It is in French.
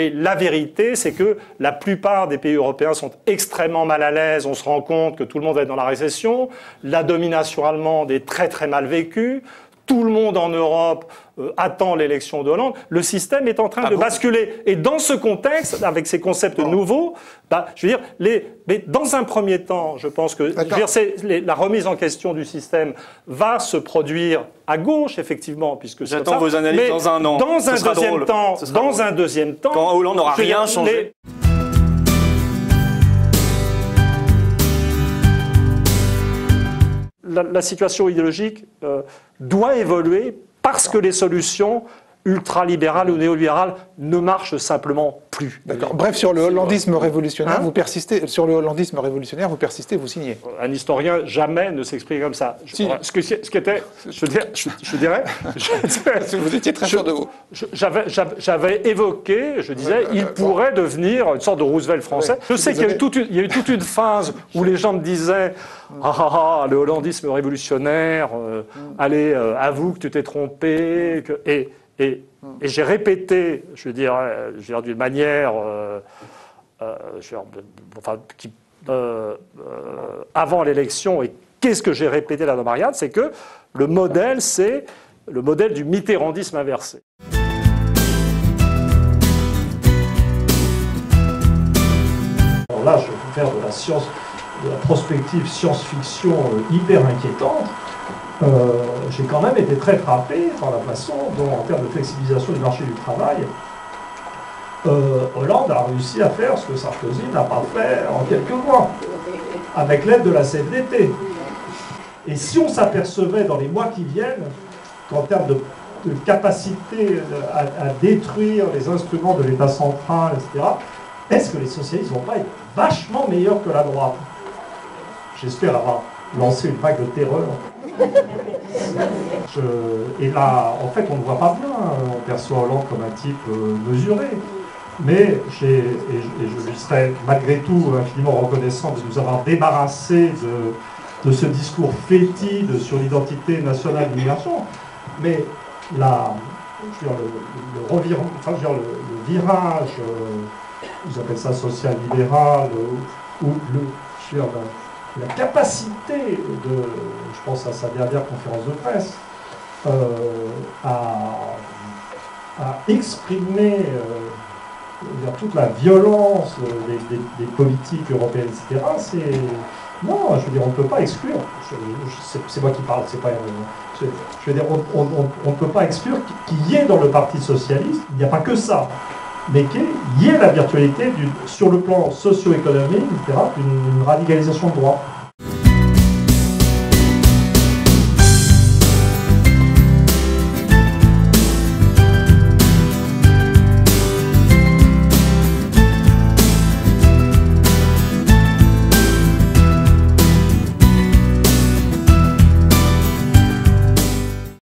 Et la vérité, c'est que la plupart des pays européens sont extrêmement mal à l'aise. On se rend compte que tout le monde est dans la récession. La domination allemande est très très mal vécue. Tout le monde en Europe attend l'élection de Hollande. Le système est en train de basculer. Et dans ce contexte, avec ces concepts nouveaux, je veux dire, mais dans un premier temps, je pense que la remise en question du système va se produire à gauche, effectivement, puisque j'attends vos analyses mais dans un an. Dans un deuxième temps, quand Hollande n'aura rien changé. La situation idéologique doit évoluer parce que les solutions ultralibérales ou néolibérales ne marchent simplement plus. D'accord. Bref, sur le hollandisme révolutionnaire, vous persistez. Sur le hollandisme révolutionnaire, vous persistez, vous signez. Un historien jamais ne s'exprime comme ça. Si. Ce qui était, je dirais, vous étiez très sûr de vous. J'avais évoqué, je disais, il pourrait devenir une sorte de Roosevelt français. Je sais qu'il y a eu toute une phase où les gens me disaient le hollandisme révolutionnaire, allez, avoue que tu t'es trompé, et j'ai répété, je veux dire d'une manière, avant l'élection, et qu'est-ce que j'ai répété là dans Marianne, c'est que le modèle, c'est le modèle du mitterrandisme inversé. Alors là, je vais faire de la science, de la prospective science-fiction hyper inquiétante. J'ai quand même été très frappé par la façon dont, en termes de flexibilisation du marché du travail, Hollande a réussi à faire ce que Sarkozy n'a pas fait en quelques mois, avec l'aide de la CFDT. Et si on s'apercevait dans les mois qui viennent qu'en termes de capacité à détruire les instruments de l'État central, etc., est-ce que les socialistes ne vont pas être vachement meilleurs que la droite? J'espère avoir lancé une vague de terreur. Et là, en fait, on ne voit pas bien. On perçoit Hollande comme un type mesuré. Mais je lui serais malgré tout infiniment reconnaissant de nous avoir débarrassé de ce discours fétide sur l'identité nationale de l'immigration. Mais le virage, ils appellent ça social-libéral, ou la capacité de, je pense à sa dernière conférence de presse, à exprimer toute la violence des politiques européennes, etc. Non, je veux dire, on ne peut pas exclure. C'est moi qui parle, c'est pas. Je veux dire, on ne peut pas exclure qu'il y ait dans le Parti socialiste, il n'y a pas que ça, mais qu'il y ait la virtualité sur le plan socio-économique, etc., d'une radicalisation de droite.